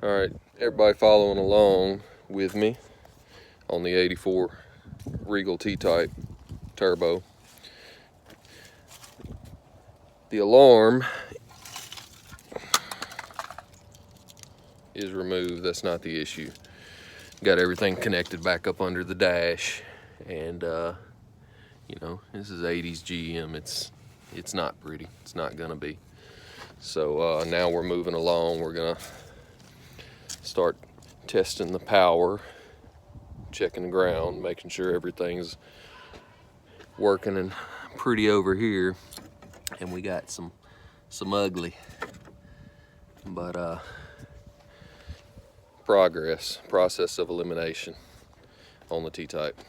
All right, everybody following along with me on the 84 Regal T-Type turbo. The alarm is removed. That's not the issue. Got everything connected back up under the dash, and you know, this is 80s GM. It's not pretty. It's not gonna be. So now we're moving along. We're gonna start testing the power, checking the ground, making sure everything's working and pretty over here. And we got some ugly, but process of elimination on the T-Type.